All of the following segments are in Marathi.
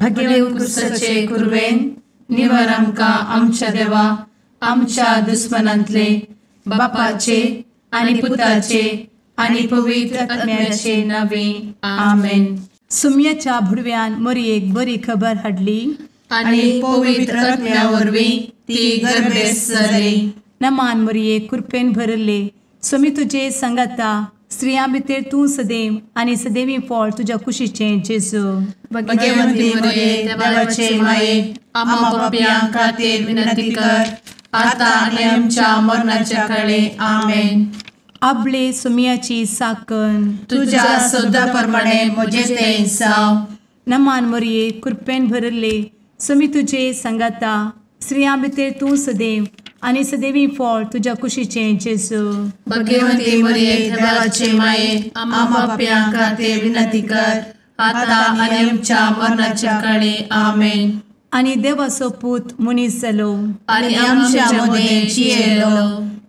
भगेवन कुर्साचे कुर्वेन निवार आमकां आमच्या देवा आमच्या दुस्मनांतले बापाचे आनी पुताचे आनी पवित्र आत्म्याचे नावे आमेन. सुम्याच्या भुडव्यान मरयेक बरी खबर हाडली आनी पवित्र आत्म्या वरवीं ती गर्भेस जाली. नमान मरयेक कृपेन भरले सुमी तुजे संगता स्त्रियां भितर तूं सदैव आनी सदैवी फळ तुज्या कुशीचें जेजू. भगवंती मरिये देवाचे माये आम्हा पाप्यां खातीर विनंती कर आता आनी आमच्या मरणाच्या काळी आमेन. आपले सुमयाची साकन तुझ्या सोदा प्रमाणे म्हजे तें जाव. नमान मरये कृपेन भरले सुमी तुजे संगता स्त्रियां भितर तूं सदैव आनी सदैवी फळ तुज्या कुशीचें जेजू. भगवंती मरिये देवाचे माये आम्हा पाप्यां खातीर विनंती कर आता आनी आमच्या मरणाच्या काळी आमेन. आनी देवाचो पूत मनीस जालो आनी आमच्या मदीं जियेलो.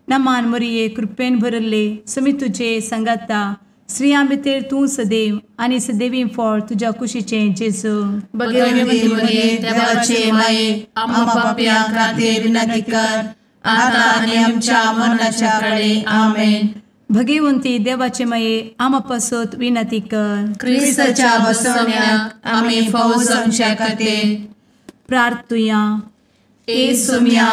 नमान मरये कृपेन भरले सुमी तुजे संगता स्त्रियां भितर तूं सदैव आनी सदैवी फळ तुज्या कुशीचें जेजू. भगवंती मरिये देवाचे माये आम्हा पाप्यां खातीर विनंती कर आता आनी आमच्या मरणाच्या काळी आमेन. भगवंती देवाचे माये आमा पासत विनंती कर. क्रिस्ताच्या बसवण्याक आमी फावो जावच्या खातीर प्रार्थुया. ए सुम्या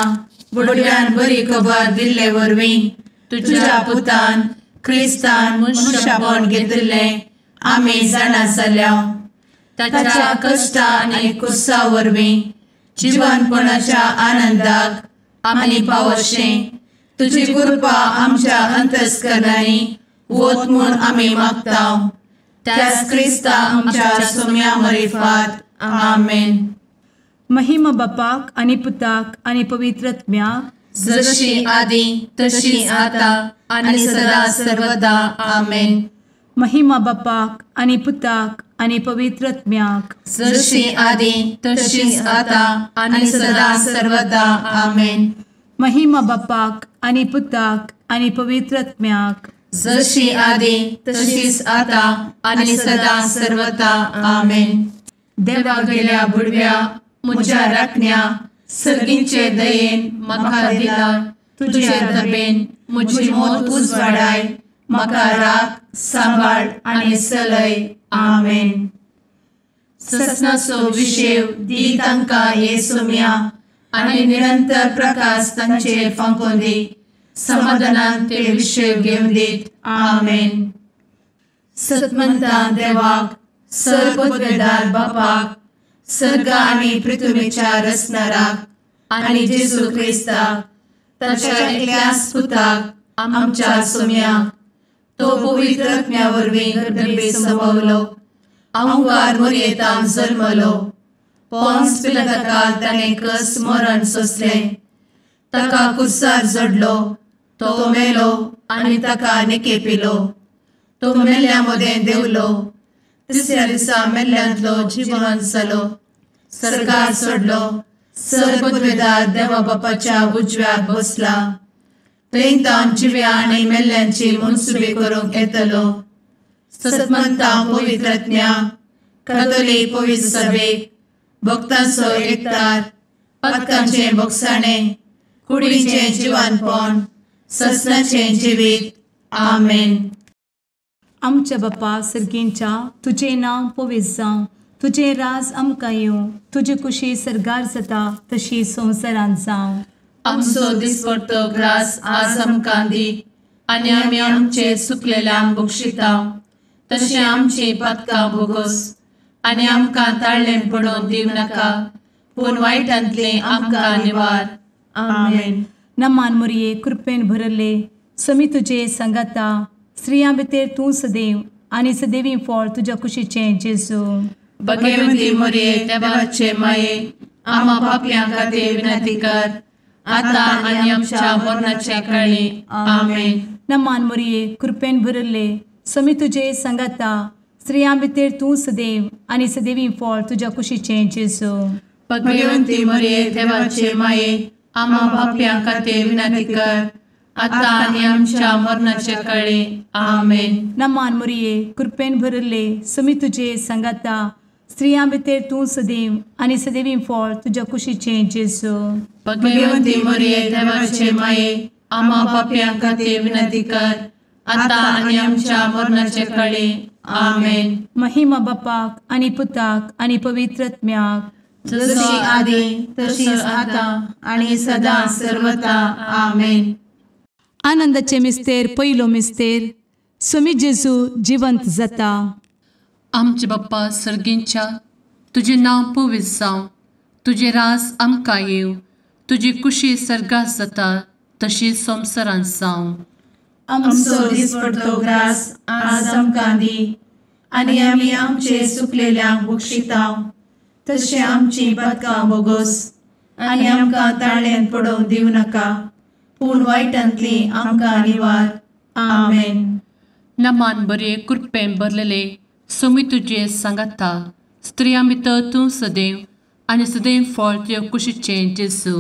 बुडव्यान बरी खबर दिल्ले वरवीं तुज्या पुतान क्रिस्तान मनशापण घेतिल्लें आमी जाणा जाल्या. ताच्या कश्टा आनी कुर्सा वरवीं जिवनपणाच्या आनंदाक आमी पावशें तुजी कृपा आमच्या अंतस्करणांनी वत म्हूण आमी मागतांव. त्याच क्रिस्ता आमच्या सुम्या मरिफात आमेन. महिमा बापाक आनी पुताक आनी पवित्र आत्म्याक जशी आदी तशी आता आनी सदा सर्वदा आमेन. महिमा बापाक आनी पुताक आनी पवित्र आत्म्याक जशी आदी तशीच आता आनी सदा सर्वदा आमेन. महिमा बापाक आनी पुताक आनी पवित्र आत्म्याक जशी आदी तशीच आता आनी सदा सर्वदा आमेन. देवा गेल्या बुडव्या म्हज्या राखण्या सर्गींचे दयेन म्हाका दिला तुजे दबेन म्हजी मोत उजवाडाय म्हाका राख सांबाळ आनी चलय आमेन. ससनाचो विशेव दी तांकां हे सुम्या आनी निरंतर प्रकाश तांचेर फांकून दी. समाधानान ते विशेव घेवन दीत आमेन. सतमंता देवाक सर्वपदवेदार बापाक सर्ग आनी पृथ्वीच्या रचणाराक आनी जेजू क्रिस्ताक ताच्या एकल्याच पुताक आमच्या सुम्याक तो पवित्र आत्म्या वरवीं गर्भे संभवलो. अंगार मरयेंत जल्मलो. पोन्स पिलाताकाल ताणें कस मरण सोंसलें. ताका कुर्सार जडलो. तो मेलो आनी ताका निकेपिलो. तो मेल्ल्या मदें देंवलो. तिसऱ्या दिसा मेल्ल्यांतलो जिवंत जालो. सर्गार चडलो. सर्वपदवेदार देवा बापाच्या उजव्याक बसला. थंय तान जिव्या आनी मेल्ल्यांची मनसुबी करूंक येतलो. सतमंता पवित्र आत्म्या कातोलीक पवित्र सभेक भक्तांचो एकठार पातकांचें भोगसाणें कुडीचें जिवनपण ससनाचें जिवीत आमेन. आमच्या बापा सर्गींच्या तुजें नांव पवित्र जावं. तुजें राज आमकां येवं. तुजी कुशी सर्गार जाता तशी संवसारांत जावं. आमचो दिसपडटो ग्रास आज आमकां दी आनी आमी आमचे चुकलेल्यांक बक्षितांव. तशें आमची पातकां भोगोस आनी आमकां ताळ्ळें पडोवन दिव नाका पूण वायटांतलें आमकां निवार आमेन. नमान मरये कृपेन भरले समी तुजे संगता स्त्रियां भितर तूं सदैव आनी सदैवी फळ तुज्या कुशीचें जेजू. भगवंती मरिये देवाचे माये आम्हा पाप्यां खातीर विनंती कर आता आनी आमच्या मरणाच्या काळी आमेन. नमान मरये कृपेन भरले समी तुजे संगता स्त्रियां भितर तूं सदैव आनी सदैवी फळ तुज्या कुशीचें जेजू. भगवंती मरिये देवाचे माये आम्हा पाप्यां खातीर विनंती कर आता आनी आमच्या मरणाच्या काळी आमेन. नमान मरये कृपेन भरले समी तुजे संगता स्त्रियां भितर तूं सदैव आनी सदैवी फळ तुज्या कुशीचें जेजू. भगवंती मरिये देवाचे माये, आम्हा पाप्यां खातीर विनंती कर, आता आनी आमच्या मरणाचे काळी. आमेन. महिमा बापाक आनी पुताक आनी पवित्र आत्म्याक, जशी आदी तशीच आता आणि सदा सर्वदा. आमेन. आनंदाचे मिस्तेर पयलो मिस्तेर, स्वामी जेजू जिवंत जाता. आमचे बाप्पा सर्गींच्या, तुझे नांव पवित्र जावं, तुझे राज आमकां येवं, तुजी कुशी सर्गात जाता तशी संवसारांत जावं. आमचो दिसपडटो ग्रास आज आमकां दी, आनी आमी आमचे सुकलेल्यांक बक्षितांव, तशें आमची पातकां बोगोस आनी आमकां ताळ्यान पडोवंक दिवं नाका, पूण वायटांतली आमकां निवार. आमेन. नमान बरे कृपेन भरलेले स्वामी तुजे सांगाता, स्त्रियां भितर तूं सदैव आनी सदैव फळ तुज्या कुशीचें जेजू.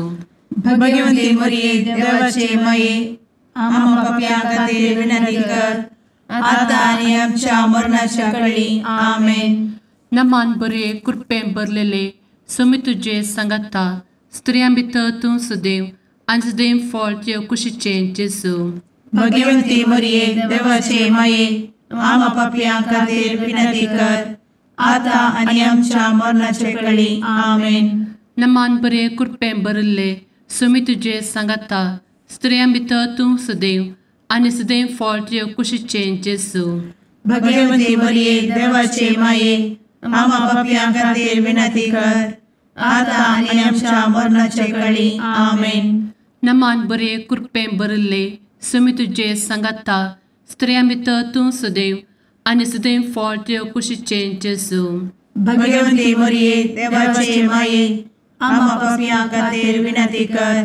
भगवंती मरिये देवाचे माये, आम्हा पाप्यां खातीर विनंती कर, आता आनी आमच्या मरणाच्या काळी. आमेन. नमान बरे कृपेन भरलेले स्वामी तुजे सांगाता, स्त्रियां भितर तूं सदैव आनी सदैव फळ तुज्या कुशीचें जेजू. भगवंती मरिये देवाचे माये, आम्हा पाप्यां खातीर विनंती कर, आता आनी आमच्या मरणाचे काळी. आमेन. नमान बरे कृपेन भरले स्वामी तुजे सांगाता, स्त्रियां भितर तूं सदैव आनी सदैव फळ तुज्या कुशीचें जेजू. भगवंती मरिये देवाचे माये, आम्हा पाप्यां खातीर विनंती कर, आता आनी आमच्या मरणाचे काळी. आमेन. नमान बरे कृपेन भरले स्वामी तुजे सांगाता, स्त्रियां भितर तूं सदैव आनी सदैव फळ तुज्या कुशीचें जेजू. भगवंती मरिये देवाचे माये, आम्हा पाप्यां खातीर विनंती कर,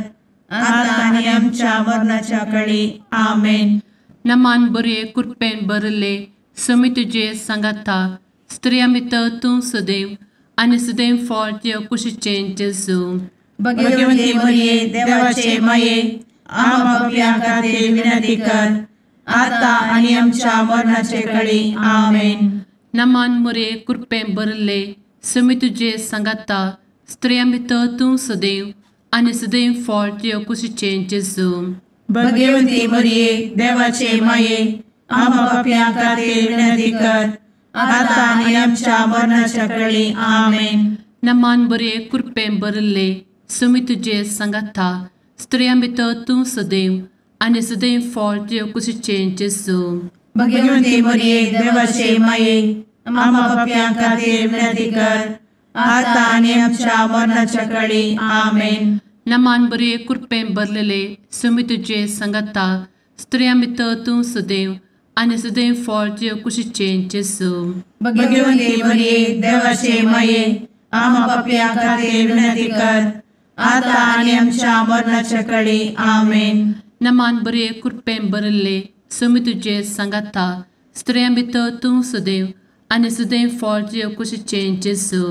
आता आनी आमच्या मरणाच्या काळी. आमेन. नमान बरे कृपेन भरले स्वामी तुजे सांगाता, स्त्रियां भितर तूं सदैव आनी सदैव फळ तुज्या कुशीचें जेजू. भगवंती मरिये देवाचे माये, आम्हा पाप्यां खातीर विनंती कर, आता आनी आमच्या मरणाचे काळी. आमेन. नमान बरे कृपेन भरले स्वामी तुजे सांगाता, स्त्रियां भितर तूं सदैव आनी सदैव फळ तुज्या कुशीचें जेजू. भगवंती मरिये देवाचे माये, आम्हा पाप्यां खातीर विनंती कर, आता आनी आमच्या मरणाच्या काळी. आमेन. नमान बरे कृपेन भरले स्वामी तुजे सांगाता, स्त्रियां भितर तूं सदैव आनी सदैव फळ तुज्या कुशीचें जेजू. भगवंती मरिये देवाचे माये, आम्हा पाप्यां खातीर विनंती कर, आता आनी आमच्या मरणाच्या काळी. आमेन. नमान बरे कृपेन भरलेले स्वामी तुजे सांगाता, स्त्रियां भितर तूं सदैव आनी सदैव फळ तुज्या कुशीचें जेजू. भगवंती मरिये देवाचे माये, आम्हा पाप्यां खातीर विनंती कर, आता आनी आमच्या मरणाच्या काळी. आमेन. नमान बरे कृपेन भरले स्वामी तुजे सांगाता, स्त्रियां भितर तूं सदैव आनी सदैव फळ तुज्या कुशीचें जेजू.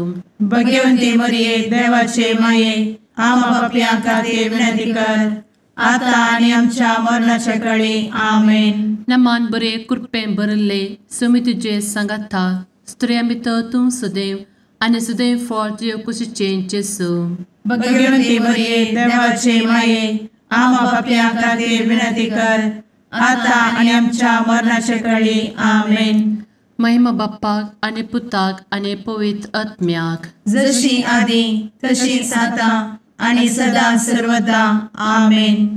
भगवंती मरिये देवाचे माये, आम्हा पाप्यां खातीर विनंती कर, आता आनी आमच्या मरणाच्या काळी. आमेन. नमान बरे कृपेन भरले स्वामी तुजे सांगाता, स्त्रियां भितर तूं सदैव आनी सदैव फळ तुज्या कुशीचें जेजू. भगवंती मरिये देवाचे माये, आम्हा पाप्यां खातीर विनंती कर, आता आनी आमच्या मरणाच्या काळी. आमेन. महिमा बाप्पाक आनी पुताक आनी पवित्र आत्म्याक, जशी आदी तशीच आता आनी सदा सर्वदा. आमेन.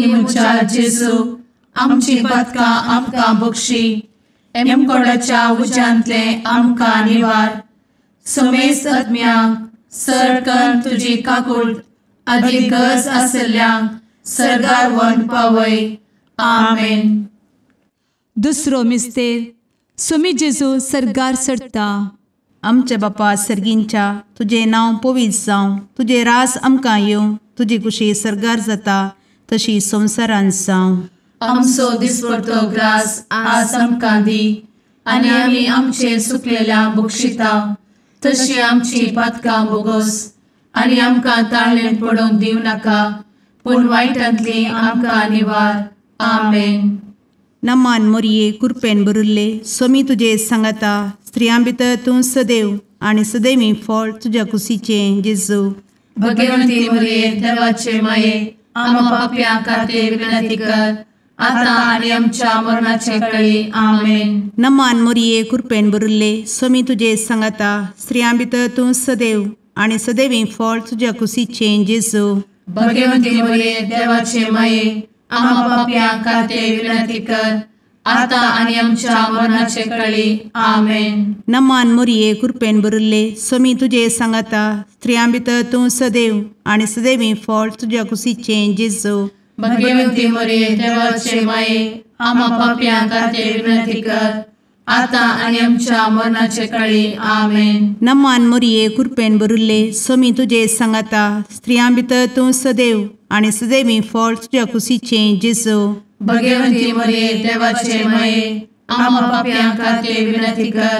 मुचा जेजू, आमची पातकां आमकां बक्षी, एमकोडाच्या उज्यांतले आमकां निवार. समेस्त आत्म्यांक सरकन तुजी काकूट, आदी गरज आसल्ल्यांक सर्गार व्हरून पावय. आमेन. दुसरो मिस्तेर, स्वामी जेजू सर्गार सरता. आमचे बापा सर्गींच्या, तुझे नांव पवित्र जावं, तुझे रास आमकां येवं, तुजी कुशी सर्गार जाता तशी संवसारांत जावं. आमचो दिसपडटो ग्रास आज आमकां दी, आनी आमी आमचे सुकलेल्यांक बक्षितांव, तशी आमची पातकां बोगोस आनी आमकां ताळ्यान पडोवंक दिवं नाका, पूण वायटांतली आमकां निवार. आमेन. नमान मरिये कृपेन भरिल्ले स्वामी तुजे सांगाता, स्त्रियां भितर तूं सदैव आणि सदैवी फळ तुझ्या कुशीचें जेजू. भगवंती मरिये देवाचे माये आम्हा पाप्यां खातीर विनंती कर आता आणि आमच्या मरणाचे काळी आमेन. नमान मोरये कृपेन भरिल्ले स्वामी तुजे सांगाता स्त्रियां भितर तूं सदैव आणि सदैवी फळ तुझ्या कुशीचें जेजू. भगवंती मरिये देवाचे माये आम्हा पाप्यां खातीर विनंती कर आता आणि आमच्या मरणाचे काळी आमेन. नमान मोरये कृपेन भरिल्ले स्वामी तुजे सांगाता स्त्रियां भितर तूं सदैव आणि सदैवी फळ तुझ्या कुशीचें जेजू. भगवंती मरिये देवाचे माये आम्हा पाप्यां खातीर विनंती कर आता आणि आमच्या मरणाचे काळी आमेन. नमान मोरये कृपेन भरिल्ले स्वामी तुजे सांगाता स्त्रियां भितर तूं सदैव आणि सदैवी फळ तुझ्या कुशीचें जेजू. भगवंती मरिये देवाचे माये आम्हा पाप्यां खातीर विनंती कर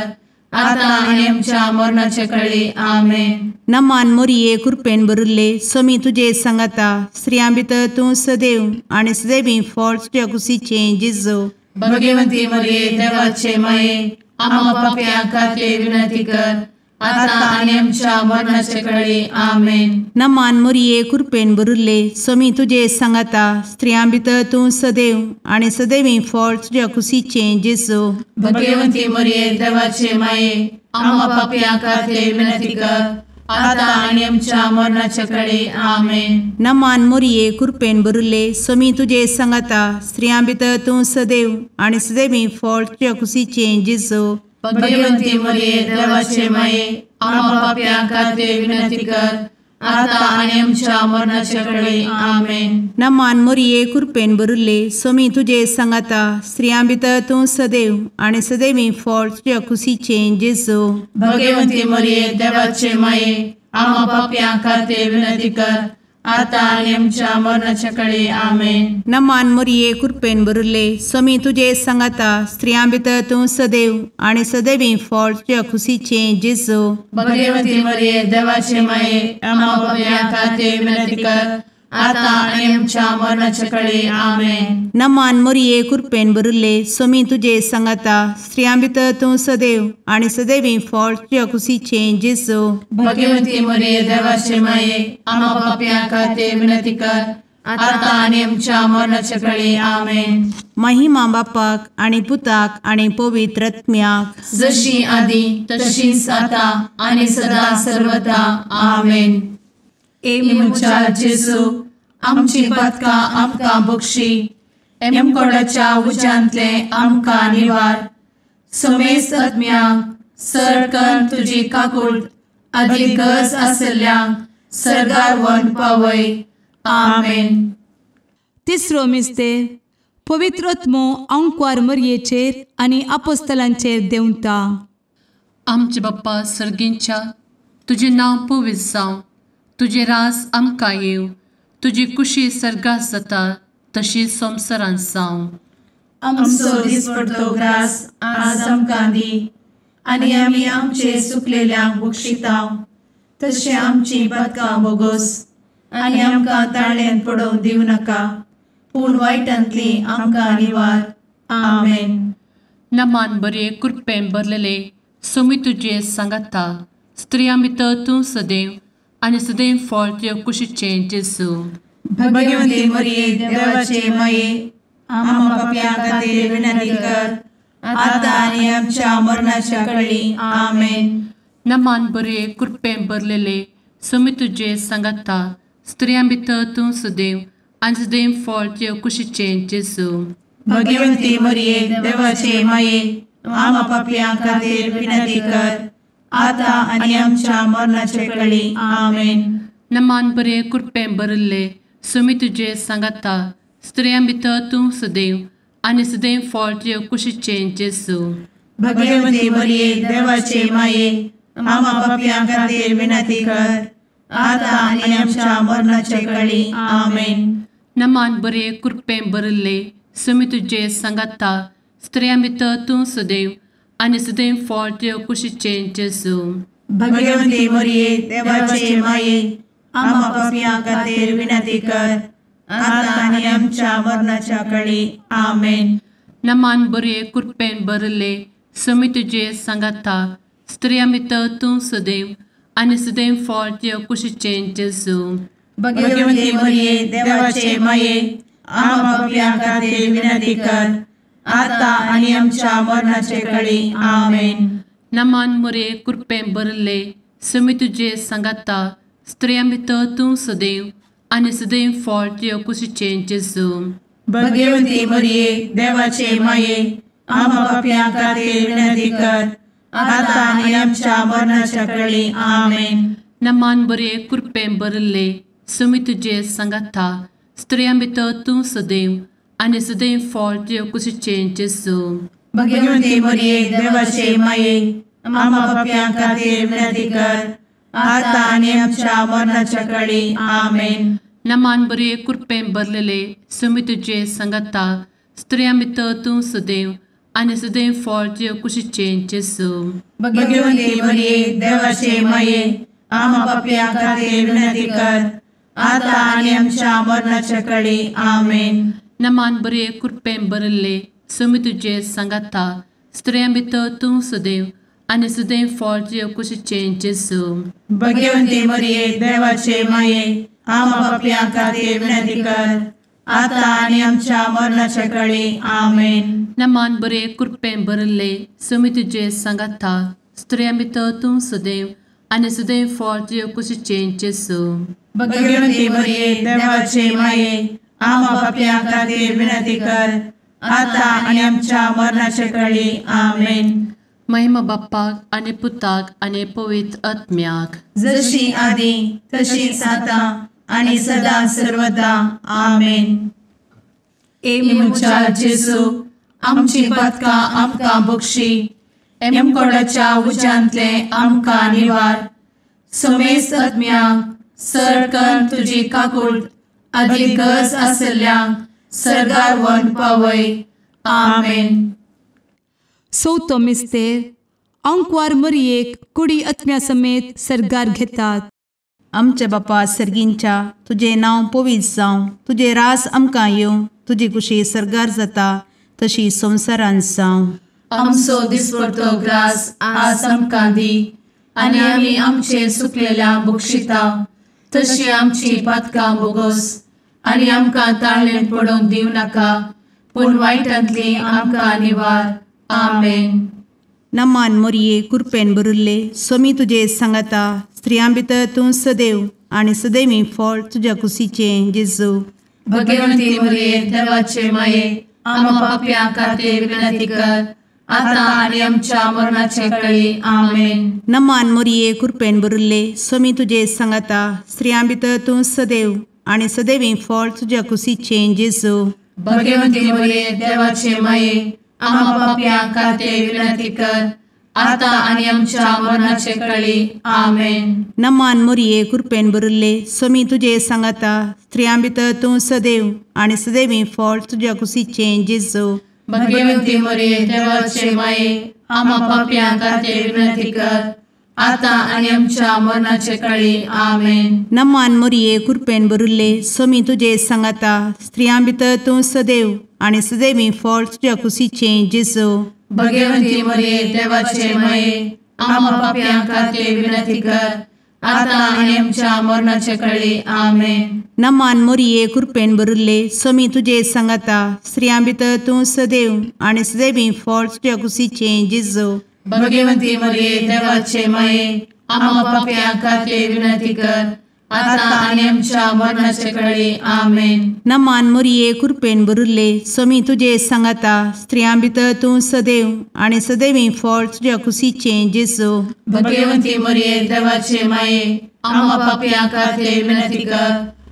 आता आणि आमच्या मरणाचे काळी आमेन. नमान मोरये कृपेन भरिल्ले स्वामी तुजे सांगाता स्त्रियां भितर तूं सदैव आणि सदैवी फळ तुझ्या कुशीचें जेजू. भगवंती मरिये देवाचे माये आम्हा पाप्यां खातीर विनंती कर आता आणि आमच्या मरणाचे काळी आमेन. नमान मोरये कृपेन भरिल्ले स्वामी तुजे सांगाता स्त्रियां भितर तूं सदैव आणि सदैवी फळ तुझ्या कुशीचें जेजू. भगवंती मरिये देवाचे माये आम्हा पाप्यां खातीर विनंती कर आता आणि आमच्या मरणाचे काळी आमेन. नमान मोरये कृपेन भरिल्ले स्वामी तुजे सांगाता स्त्रियां भितर तूं सदैव आणि सदैवी फळ तुझ्या कुशीचें जेजू. भगवंती मरिये देवाचे माये आम्हा पाप्यां खातीर विनंती कर आता आणि आमच्या मरणाचे काळी आमेन. नमान मोरये कृपेन भरिल्ले स्वामी तुजे सांगाता स्त्रियां भितर तूं सदैव आणि सदैवी फळ तुझ्या कुशीचें जेजू. भगवंती मरिये देवाचे माये आम्हा पाप्यां खातीर विनंती कर आता आणि आमच्या मरणाच्या काळी आमेन. नमान मोरये कृपेन भरिल्ले स्वामी तुजे सांगाता स्त्रियां भितर तूं सदैव आणि सदैवी फळ तुझ्या कुशीचें जेजू. भगवंती मरिये देवाचे माये आम्हा पाप्यां खातीर विनंती कर आता आणि आमच्या मरणाच्या काळी आमेन. नमान मोरये कृपेन भरिल्ले स्वामी तुजे सांगाता स्त्रियां भितर तूं सदैव आणि सदैवी फळ तुझ्या कुशीचें जेजू. भगवंती मरिये देवाचे माये आम्हा पाप्यां खातीर विनंती कर आता आणि आमच्या मरणाच्या काळी आमेन. महिमा बापाक आणि पुताक आणि पवित्र आत्म्याक जशी आधी तशीच आता आणि सदा सर्वदा आमेन. एमच्या जेजू आमची पदकां आमकां बक्षी एमकोडाच्या उज्यांतले आमकां निवार. समेस्त आत्म्यांक सरकन तुजी काकूट अधिक गरज आसल्ल्यांक सरगार व्हरून पावय. आमेन. तिसरो मिस्तेर पवित्र आत्मो अंकवार मरयेचेर आनी आपोस्तलांचेर देंवता. आमचे बाप्पा सर्गींच्या तुजें नांव पवित्र जावं, तुजें रास आमकां येव, तुजी कुशी सर्गास जाता तशीच संवसारांत जावं. आमचो दिसपडटो ग्रास आज आमकां दी आनी आमी आमचे चुकलेल्यांक बक्षितांव, तशें आमची पदकां बोगोस आनी आमकां ताळ्यान पडोवंक दिवं नाका, पूण वायटांतली आमकां निवार. आमेन. नमान बरे कृपेन भरलेले सोमी तुजे सांगाता स्त्रियां भितर तूं सदैव आनी सदैव फळ तुज्या कुशीचें जेजू. भगवंती मरिये देवाचे माये आम्हा पाप्यां खातीर विनंती कर आता आनी आमच्या मरणाच्या काळी आमेन. नमान बरे कृपेन भरलेले सोमी तुजे सांगाता स्त्रियां भितर तूं सदैव आनी सदैव फळ तुज्या कुशीचें जेजू. भगवंती मरिये देवाचे माये आम्हा पाप्यां खातीर विनंती कर आता आनी आमच्या मरणाचे काळी आमेन. नमान बरे कृपेन भरले सोमी तुजे सांगाता स्त्रियां भितर तूं सदैव आनी सदैव फळ तुज्या कुशीचें जेजू. भगवंती मरिये देवाचे माये आम्हा पाप्यां खातीर विनंती कर आता आनी आमच्या मरणाचे काळी आमेन. नमान बरे कृपेन भरले सोमी तुजे सांगाता स्त्रियां भितर तूं सदैव आनी सदैव फळ तुज्या कुशीचें जेजू. भगवंती मरिये देवाचे माये आम्हा पाप्यां खातीर विनंती कर आता आनी आमच्या मरणाच्या काळी आमेन. नमान बरे कृपेन भरले सुमी तुझे सांगाता स्त्रियां भितर तूं सदैव आनी सदैव फळ तुझ्या कुशीचें जेजू. भगवंती मरिये देवाचे माये आम्हा पापियां खातीर विनंती कर आता आनी आमच्या मरणाचे काळी आमेन. नमान मोरे कृपें भरले सुमी तुझे सांगाता स्त्रियां भितर तूं सदैव आनी सदैव फळ तुझ्या कुशीचें जेजू. भगवंती मरिये देवाचे माये आम्हा पापियां खातीर विनंती कर आता आनी आमच्या मरणाच्या काळी आमेन. नमान बरे कृपें भरले सुमी तुझे सांगाता स्त्रियां भितर तूं सदैव आनी सदैव फळ तुझ्या कुशीचें जेजू. भगवंती मरिये देवाचे माये आम्हा पापियां खातीर विनंती कर आता आनी आमच्या मरणाच्या काळी आमेन. नमान बरे कृपें भरलेले सुमी तुझे सांगाता स्त्रियां भितर तूं सदैव आनी सदैव फळ तुझ्या कुशीचें जेजू. भगवंती मरिये देवाचे माये आम्हा पापियां खातीर विनंती कर आता आनी आमच्या मरणाच्या काळी आमेन. नमान बरे कृपें भरले सुमी तुझे सांगाता स्त्रियां भितर तूं सदैव आनी सदैव फळ तुझ्या कुशीचें जेजू. भगवंती मरिये देवाचे माये आम्हा पापियां खातीर विनंती कर आता आनी आमच्या मरणाच्या काळी आमेन. नमान बरे कृपें भरले सुमी तुझे सांगाता स्त्रियां भितर तूं सदैव आनी सदैव फळ तुझ्या कुशीचें जेजू. भगवंती मरिये देवाचे माये आम्हा पापियां खातीर विनंती कर आता आनी आमच्या मरणाच्या काळी आमेन. महिमा बाप्पाक आनी पुताक आनी पवित्र आत्म्याक जशी आदी तशीच आता आनी सदा सर्वदा आमेन. मुचा जेजू आमची पदकां आमकां बक्षी एमकोडाच्या उज्यांतले आमकां निवार. सुमेस्त आत्म्यांक सरकन तुजी काकूट अधिक गरज आसल्यांक सरगार व्हरून पावय. आमेन. चवथो मिस्तेर अंकवार मरियेक कुडी आत्म्या समेत सरगार घेतात. आमच्या बापा सर्गींच्या तुझे नांव पवित्र जावं, तुझे रास आमकां येवं, तुजी कुशी सरगार जाता तशी संवसारांत जावं. आमचो दिसपडटो ग्रास आज आमकां दी आनी आमी आमचे सुकलेल्यांक बक्षिता तशी आमची पातकां बोगोस आनी आमकां ताळ्ळेन पडोवंक दिवं नाका पूण वायटांतली आमकां निवार. आमेन. नमान मोरये कृपेन भरिल्ले सोमी तुजे सांगाता स्त्रियां भितर तूं सदैव आनी सदैवी फळ तुज्या कुशीचें जेजू. भगवंती मरिये देवाचे माये आमकां पाप्यां खातीर विनंती कर आता आनी आमच्या मरणाचे काळी. आमेन. नमान मोरये कृपेन भरिल्ले सोमी तुजे सांगाता स्त्रियां भितर तूं सदैव आनी सदैवी फळ तुज्या कुशीचें जेजू. भगवंती मरिये देवाचे माये आमकां पाप्यां खातीर विनंती कर आता आनी आमच्या मरणाचे काळी. आमेन. नमान मोरये कृपेन भरिल्ले सोमी तुजे सांगाता स्त्रियां भितर तूं सदैव आनी सदैवी फळ तुज्या कुशीचें जेजू. भगवंती मरिये देवाचे माये आमकां पाप्यां खातीर विनंती कर आता आनी आमच्या मरणाचे काळी. आमेन. नमान मोरये कृपेन भरिल्ले सोमी तुजे सांगाता स्त्रियां भितर तूं सदैव आनी सदैवी फळ तुज्या कुशीचें जेजू. भगवंती मरिये देवाचे माये आमकां पाप्यां खातीर विनंती कर आता आनी आमच्या मरणाचे काळी. आमेन. नमान मोरये कृपेन भरिल्ले सोमी तुजे सांगाता स्त्रियां भितर तूं सदैव आनी सदैवी फळ तुज्या कुशीचें जेजू. भगवंती मरिये देवाचे माये आमकां पाप्यां खातीर विनंती कर आता आनी आमच्या मरणाचे काळी. आमेन. नमान मोरये कृपेन भरिल्ले सोमी तुजे सांगाता स्त्रियां भितर तूं सदैव आनी सदैवी फळ तुज्या कुशीचें जेजू. भगवंती मरिये देवाचे माये आमकां पाप्यां खातीर विनंती कर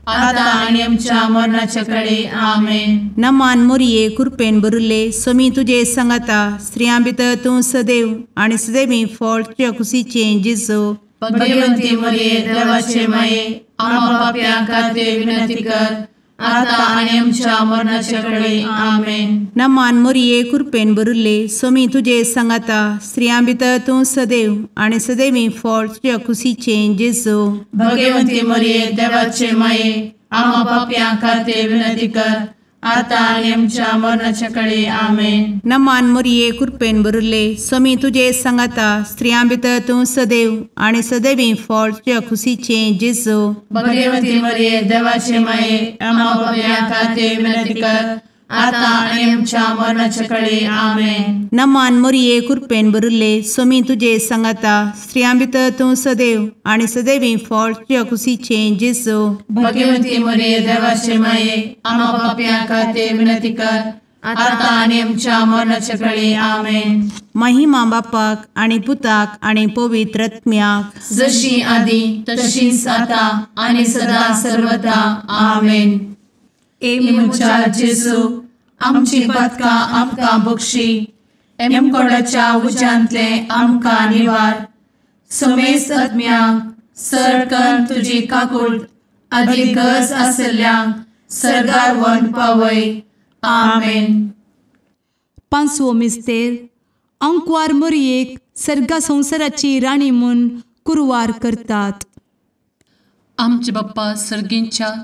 आता आनी आमच्या मरणाचे काळी. आमेन. नमान मोरये कृपेन भरिल्ले सोमी तुजे सांगाता स्त्रियां भितर तूं सदैव आनी सदैवी फळ तुज्या कुशीचें जेजू. भगवंती मरिये देवाचे माये आमकां पाप्यां खातीर विनंती कर आता आनी आमच्या मरणाचे काळी. आमेन. नमान मोरये कृपेन भरिल्ले सोमी तुजे सांगाता स्त्रियां भितर तूं सदैव आनी सदैवी फळ तुज्या कुशीचें जेजू. भगवंती मरिये देवाचे माये आमकां पाप्यां खातीर विनंती कर आता आणि आमच्या मरणाच्या काळी आमेन. नमान मोरये कृपेन बरुले स्वामी तुझे सांगाता स्त्रियां भितर तूं सदैव आणि सदैवी फळ तुझ्या खुशीचे जेजू. भगवती मरिये देवाचे माये आम्हा पापियां खातीर विनंती कर, आता आणि आमच्या मरणाच्या काळी आमेन. नमान मोरये कृपेन बरुले स्वामी तुझे सांगाता स्त्रियां भितर तूं सदैव आणि सदैवी फळ तुझ्या खुशीचे जेजू. भगवती मरिये देवाचे माये आम्हा पापियां खातीर विनंती कर, आता आणि आमच्या मरणाच्या काळी आमेन. महिमा बापाक आणि पुताक आणि पवित्र आत्म्याक जशी आधी तशीच आता आणि सदा सर्वदा आमेन. एमुच्या जेजू आमची पदकां आमकां बक्षी, एमकोडाच्या उज्यांतले आमकां निवार. समेस्त आत्म्यांक सरकन तुजी काकूट अधिक गरज आसल्ल्यांक सर्गार व्हरून पावय. आमेन. पांचवो मिस्तेर अंकवार मोरयेक सर्गा संवसाराची राणी म्हूण कुरवार करतात. आमचे बाप्पा सर्गींच्या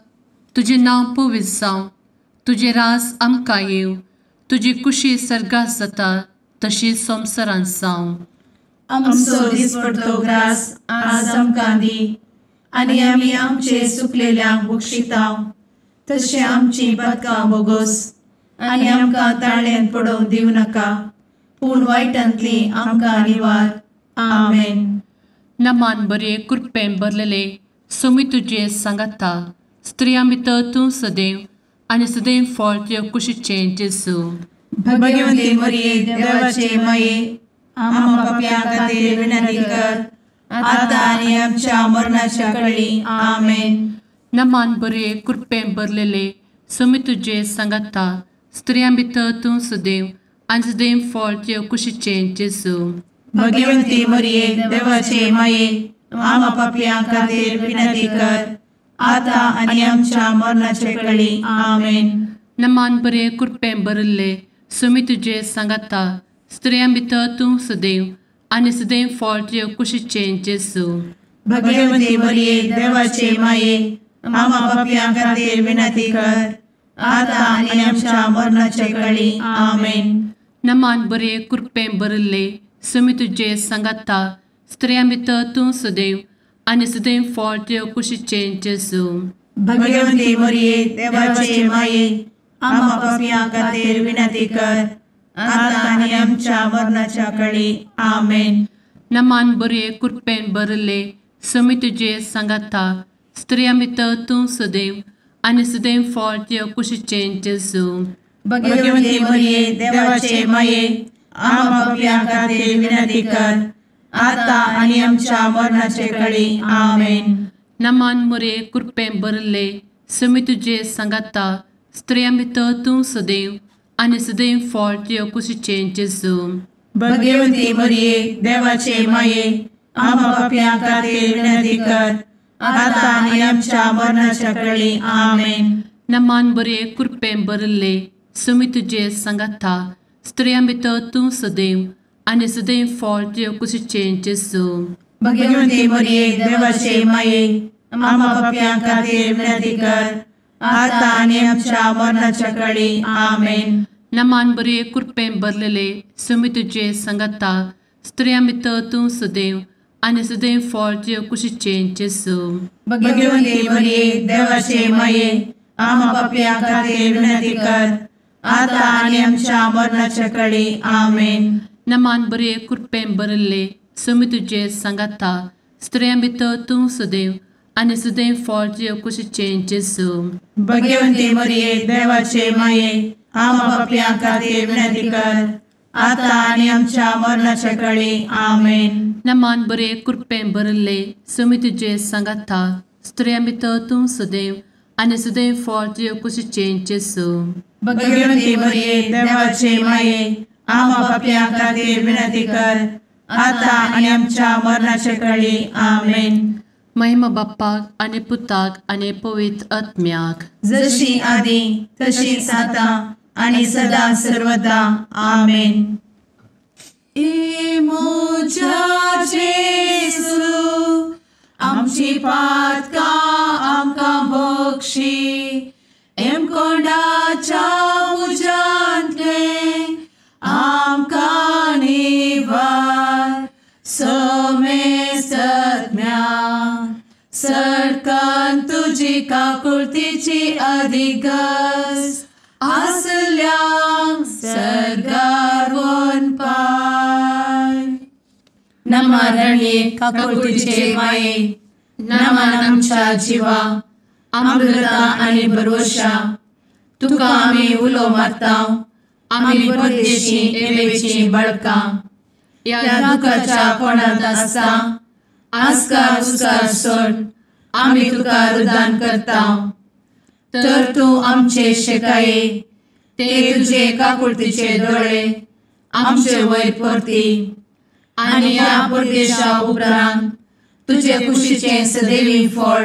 तुझे नांव पवित्र जावं, तुझे रास आमकां येव, तुजी कुशी सर्गात जाता तशी संवसारांत जावं. आमचो दिसपडटो ग्रास आज आमकां दी, आनी आमी आमचे सुकलेल्यांक बक्षितांव. तशें आमची पदकां बोगोस आनी आमकां ताळ्यान पडोवंक दिवं नाका, पूण वायटांतली आमकां निवार. आमेन. नमान बरे कृपेन भरलेले सोमी तुझे सांगाता स्त्रियां भितर तूं सदैव आणि सदैव फळ तुझ्या कुशीचे जेजू. भगवती मरिये देवाचे माये आम्हा पापियां खातीर विनंती कर, आता आनी आमच्या मरणाच्या काळी आमेन. नमान बरे कृपेन भरलेले सोमी तुझे सांगाता स्त्रियां भितर तूं सदैव आणि सदैव फळ तुझ्या कुशीचे जेजू. भगवती मरिये देवाचे माये आम्हा पापियां खातीर विनंती कर, आता आनी आमच्या मरणाच्या काळी आमेन. नमान बरे कृपेन भरले सोमी तुझे सांगाता स्त्रियां भितर तूं सदैव आणि सदैव फळ तुझ्या कुशीचे जेजू. भगवती मरिये देवाचे माये आम्हा पापियां खातीर विनंती कर, आता आनी आमच्या मरणाच्या काळी आमेन. नमान बरे कृपेन भरले सोमी तुझे सांगाता स्त्रियां भितर तूं सदैव आणि सदैव फळ तुझ्या कुशीचे जेजू. भगवती मरिये देवाचे माये आम्हा पापियां खातीर विनंती कर, आता आनी आमच्या मरणाच्या काळी आमेन. नमान बरे कृपेन भरले सोमी तुझे सांगाता स्त्रियां भितर तूं सदैव आणि सदैव फळ तुझ्या कुशीचे जेजू. भगवती मरिये देवाचे माये आम्हा पापियां खातीर विनंती कर, आता आनी आमच्या मरणाच्या काळी आमेन. नमान बरे कृपेन भरले सोमी तुझे सांगाता स्त्रियां भितर तूं सदैव आणि सदैव फळ तुझ्या कुशीचे जेजू. भगवती मरिये देवाचे माये आम्हा पापियां खातीर विनंती कर, आता आनी आमच्या मरणाच्या काळी आमेन. नमान बरे कृपेन भरले सोमी तुझे सांगाता स्त्रियां भितर तूं सदैव आणि सदैव फळ तुझ्या कुशीचे जेजू. भगवती मरिये देवाचे माये आम्हा पापियां खातीर विनंती कर, आता आनी आमच्या मरणाच्या काळी आमेन. नमान बरे कृपेन भरलेले सोमी तुझे सांगाता स्त्रियां भितर तूं सदैव आणि सदैव फळ तुझ्या कुशीचे जेजू. भगवती मरिये देवाचे माये आम्हा पापियां खातीर विनंती कर, आता आनी आमच्या मरणाच्या काळी आमेन. नमान बरे कृपेन भरले सोमी तुझे सांगाता स्त्रियां भितर तूं सदैव आणि सदैव फळ तुझ्या कुशीचे जेजू. भगवती मरिये देवाचे माये आम्हा पापियां खातीर विनंती कर, आता आनी आमच्या मरणाच्या काळी आमेन. नमान बरे कृपेन भरले सोमी तुझे सांगाता स्त्रियां भितर तूं सदैव आणि सदैव फळ तुझ्या कुशीचे जेजू. भगवती मरिये देवाचे माये आम्हा पापियां खातीर विनंती कर, आता आनी आमच्या मरणाच्या काळी आमेन. महिमा बाप्पाक आणि पुताक आणि पवित्र आत्म्याक जशी आधी तशीच आता आणि सदा सर्वदा आमेन. मोजा जेसू आमची पातकां आमकां बक्षी, एम कोंडाच्या तुजी काकुळतीची अधिगस आसल्या सर्गार वन पाय. नमारणे काकुळतीचे माये नमान आमच्या जिवा अमृता आणि भरोशा तुका आम्ही उलो मारता. आम्ही परदेशी येवेची बळका या दुखाच्या कोणात असता आस्कार उस्कार सोड आम्ही तुका रुदान करता. तर तू आमचे शेकाये ते तुझे काकुळतीचे डोळे आमचे वयर परती आणि या परदेशा उपरांत तुझे कुशीचे सदैवी फळ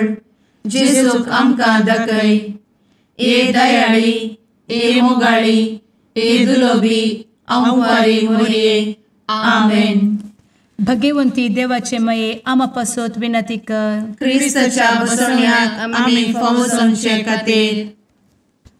जेजूक आमकां दाखय. ए दयाळी ए मोगाळी ए दुलोबी अंवारी मोरये. आमेन. भगवंती देवाचे मये आमा पासत विनंती कर. क्रिस्ताच्या बसवण्याक आम्ही फावो समचे खातीर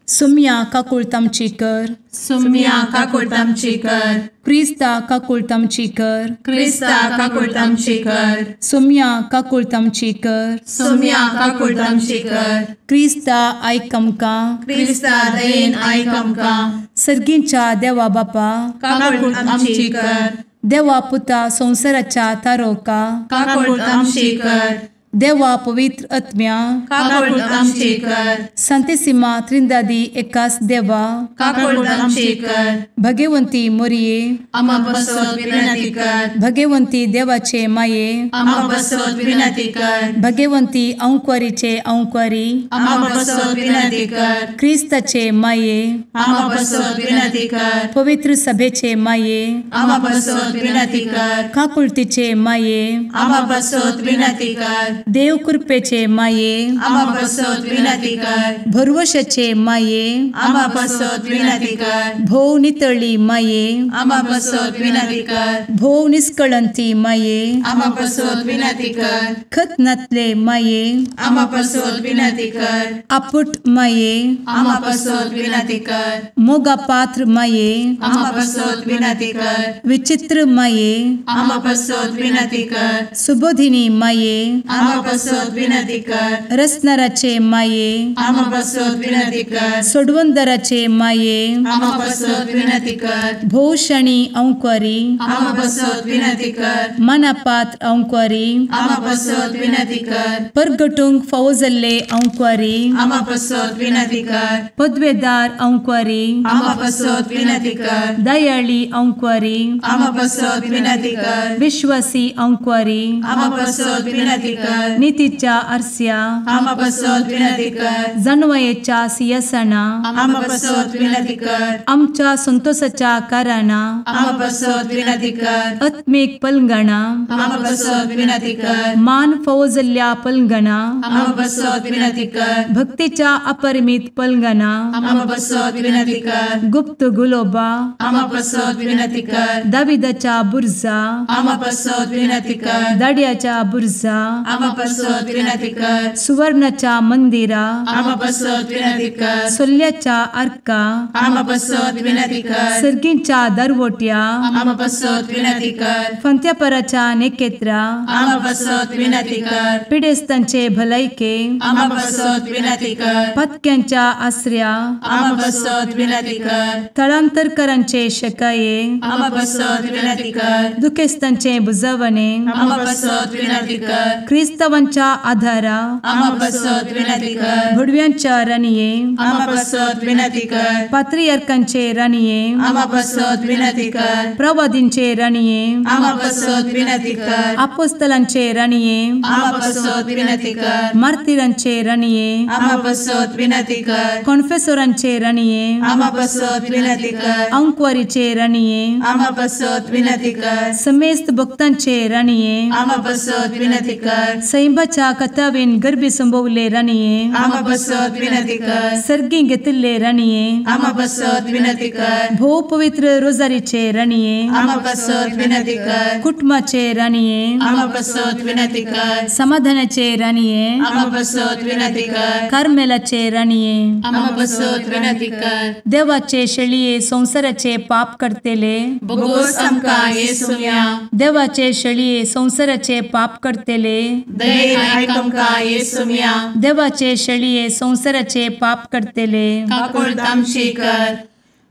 सुम्या काकुळतामची कर. सुम्या काकुळतामची कर. क्रिस्ता काकुळतामची कर. क्रिस्ता काकुळतामची कर. सुम्या काकुळतामची कर. सुम्या काकुळतामची कर. क्रिस्ता आयक आमकां. क्रिस्ता दयेन आयक आमकां. सर्गींच्या देवा बापा काकुळतामची कर. देवा पुता संसाराच्या तारोका काकुळतामची कर. देवा पवित्र आत्म्या काकुळतामची कर. सांतेसिमा त्रिंदादी एकाच देवा काकुळतामची कर. भगवंती मोरये आमा बसवत विनंती कर. भगवंती देवाचे माये आमा बसवत विनंती कर. भगवंती अंकुरीचे अंकुरी आमा बसवत विनंती कर. ख्रिस्ताचे माये आमा बसवत विनंती कर. पवित्र सभेचे माये आमा बसवत विनंती कर. काकुळतीचे माये आमा बसवत विनंती कर. देव कृपेचे माये आमा बसवत विनंती कर. भरवशाचे माये आमा बसवत विनंती कर. भोव नितळी माये आमा बसवत विनंती कर. भोव निष्कळंती माये आमा बसवत विनंती कर. खतनातले माये आमा बसवत विनंती कर. आपुट माये आमा बसवत विनंती कर. मोगा पात्र माये आमा बसवत विनंती कर. विचित्र माये आमा बसवत विनंती कर. सुबोधिनी माये आमा बसवत विनंती कर. रसनाराचे माये आमा बसवत विनंती कर. सोडवंदराचे माये आमा बसवत विनंती कर. भोषणी अंकुरी आमा बसवत विनंती कर. मनापात्र अंकुरी आमा बसवत विनंती कर. परगटूंक फौजल्ले अंकुरी आमा बसवत विनंती कर. पदवेदार अंकुरी आमा बसवत विनंती कर. दयाळी अंकुरी आमा बसवत विनंती कर. विश्वासी अंकुरी आमा बसवत विनंती कर. नीतीच्या आरस्या आमा बसवत विनंती कर. जाणवायेच्या सिंहासना आमा बसवत विनंती कर. आमच्या संतोषाच्या कारणा आमा बसवत विनंती कर. आत्मिक पलंगणा आमा बसवत विनंती कर. मान फौजल्ल्या पलंगणा आमा बसवत विनंती कर. भक्तीच्या अपरिमित पलंगणा आमा बसवत विनंती कर. गुप्त गुलोबा आमा बसवत विनंती कर. दाविदाच्या बुर्जा आमा बसवत विनंती कर. दाड्याच्या बुर्जा आमा बसवत विनंती कर. सुवर्णाच्या मंदिरा आमा बसवत विनंती कर. सोल्याच्या अर्का आमा बसवत विनंती कर. सर्गींच्या दरवोट्या आमा बसवत विनंती कर. फंत्यापराच्या नेकेत्रा आमा बसवत विनंती कर. पिडेस्तांचे भलायके आमा बसवत विनंती कर. पथक्यांच्या आसऱ्या आमा बसवत विनंती कर. स्थळांतरकरांचे शकाये आमा बसवत विनंती कर. दुखेस्तांचे बुजावणे आमा बसवत विनंती कर. ख्रिस्तवांच्या आधारा आमा बसवत विनंती कर. भडव्यांच्या राणीये आमा बसवत विनंती कर. पात्रियार्कांचे राणीये आमा बसवत विनंती कर. प्रवादींचे राणीये आमा बसवत विनंती कर. अपोस्तलांचे राणीये आमा बसवत विनंती कर. मार्तिरांचे राणीये आमा बसवत विनंती कर. कॉन्फेसोरांचे राणीये आमा बसवत विनंती कर. अंकुरीचे राणीये आमा बसवत विनंती कर. समेस्त भक्तांचे राणीये आमा बसवत विनंती कर. सैंबाच्या कथावेन गर्भी संभवले राणीये आमा बसवत विनंती कर. सर्गी घेतले राणीये आमा बसवत विनंती कर. भो पवित्र रोजारीचे राणीये आमा बसवत विनंती कर. कुटुंबाचे राणीये आमा बसवत विनंती कर. समाधानाचे राणीये आमा बसवत विनंती कर. कार्मेलाचे राणीये आमा बसवत विनंती कर. देवाचे शेळिये संसाराचे पाप करतेले बोगोस आमकां येसुया. देवाचे शेळिये संसाराचे पाप करतेले दये आयक आमकां येसू मिया देवाचे शेळये संवसाराचे पाप करतेले काकूळट आमची कर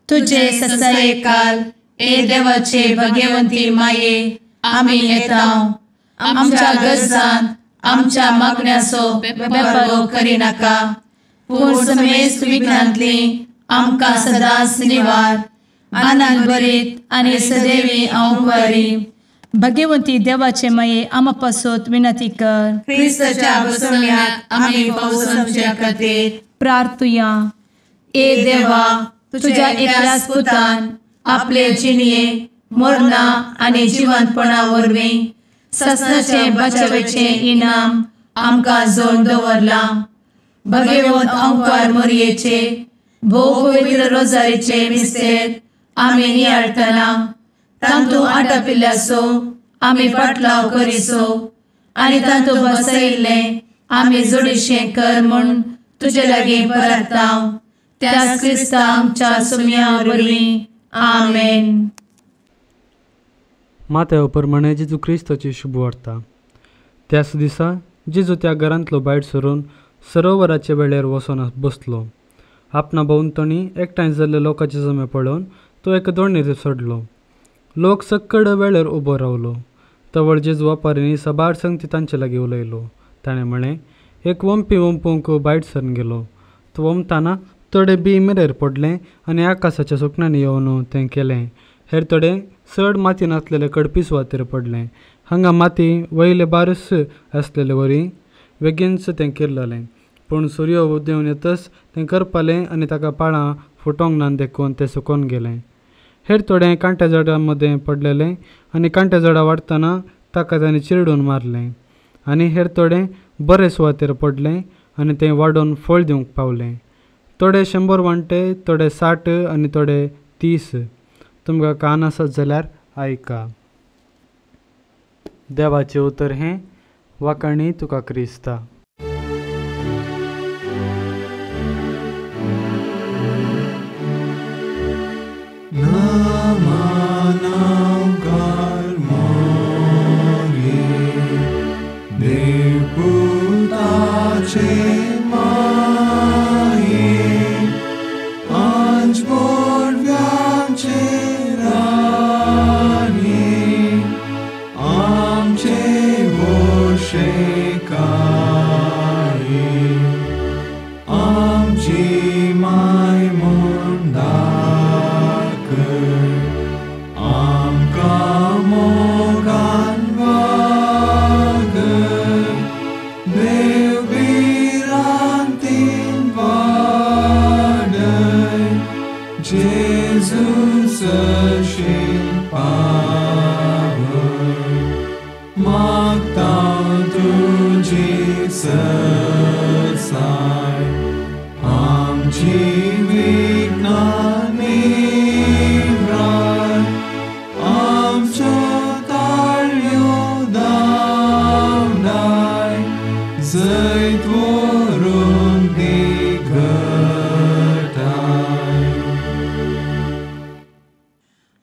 तुझे ससाये काल ए देवाचे भगवंती माये आमी येतां आमच्या गरजांत आमच्या मागण्याचो बेपारो करी नाका पूण समेस्त विघ्नांतली आमकां सदांच निवार आनंद बरीत आनी सदैवी आंवकारी भगवंती देवाचे माये आमा पासत विनंती कर क्रिस्ताच्या बसवण्यात आमी पावस आमच्या खातीर प्रार्थुया ए देवा तुझ्या एकल्याच पुतान आपले जिणये मरणा आनी जिवंतपणा वरवीं ससनाचे बचावेचे इनाम आमकां जोड दवरलां भगवंत आंवकार मोरयेचे भोव पवित्र रोजारीचे मिस्तेर आमी नियाळटना तांतू आटापिल्ल्याचो आमी पाटलाव करिसो आनी तांतू बसयिल्ले आमी जोडिशें कर म्हूण तुजे लागीं परतांव त्याच क्रिस्ता आमच्या सुम्या वरवीं आमेन. माथ्या प्रमाणे जेजू क्रिस्ताची शुभ वार्ता. त्याच दिसा जेजू त्या घरांतलो भायर सरून सरोवराचे वेळेर वचून बसलो. आपणा भोंवतणी एकठांय जाल्ले लोकांचे जमे पळोवन तो एका दोणीर चडलो. लोक सक्कड वेळेर उबो रावलो. तवळ जेजू वापारींनी सबार संगती तांचे लागीं उलयलो. ताणें म्हळें, एक वंपी वंपूंक भायर सरून गेलो. तो वमताना थोडे बी मेरेर पडले आनी आकाशाच्या सुकण्यांनी येवन तें केलें. हेर थोडे चड मातयेन आसलेले कडपी सुवातेर पडले. हांगा माती वयले बारस आसलेले वरी बेगीनच तें किरललें. पूण सूर्य उदेवन येतच तें करपालें आनी ताका पाळां फुटोंक ना देखून तें सुकोवन गेलें. हेर थोडें कांट्या झाडां मदें पडलेलें आनी कांट्या झाडां वाडटना ताका तांणी चिरडून मारलें. आनी हेर थोडें बरे सुवातेर पडलें आनी तें वाडून फळ दिवंक पावलें. थोडे 100 वांटे, थोडे 60 आनी थोडे 30. तुमकां कान आसत जाल्यार आयका. देवाचें उतर हें, वाखाणी तुका क्रिस्ता.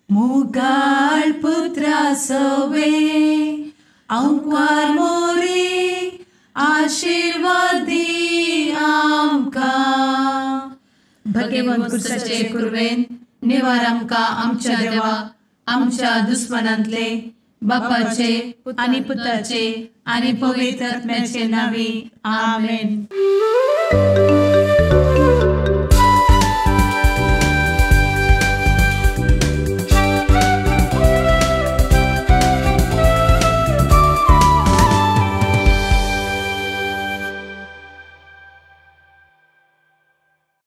मुगाळ पुत्रा सवे अंकार मोरी आशीर्वाद दी आमकां. भगवंत क्रुसाचे कुरवेन निवार आमकां आमच्या देवा आमच्या दुस्मनांतले बापाचे आनी पुताचे आनी पवित्र आत्म्याचे नांवी आमेन.